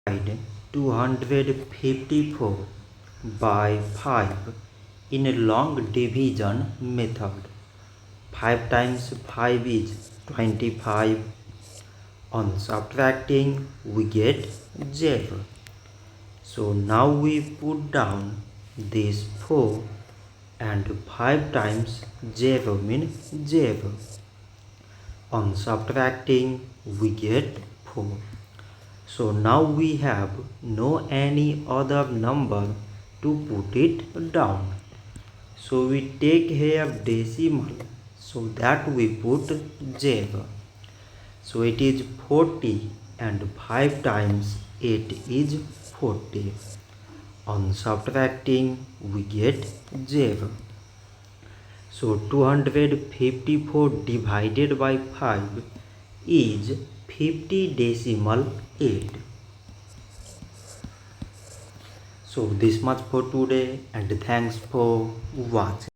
Divide 254 by 5 in a long division method. 5 times 5 is 25. On subtracting we get 0. So now we put down this 4 and 5 times 0 means 0. On subtracting we get 4. So now we have no any other number to put it down. So we take here decimal, so that we put 0. So it is 40 and 5 times 8 is 40. On subtracting we get 0. So 254 divided by 5 is 50 decimal 8. So this much for today and thanks for watching.